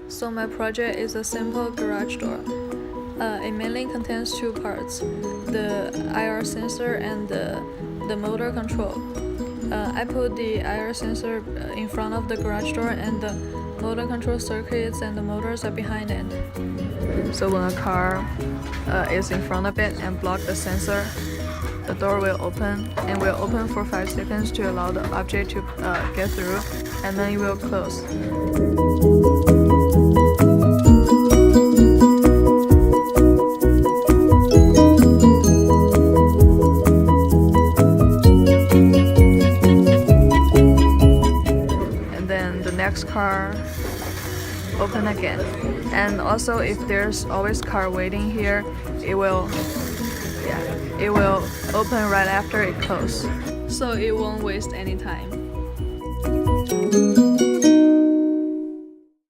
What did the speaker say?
So my project is a simple garage door. It mainly contains two parts, the IR sensor and the motor control. I put the IR sensor in front of the garage door and the motor control circuits and the motors are behind it. So when a car is in front of it and block the sensor, the door will open and will open for 5 seconds to allow the object to get through, and then it will close. And then the next car open again. And also if there's always car waiting here, it will open right after it closes, so it won't waste any time.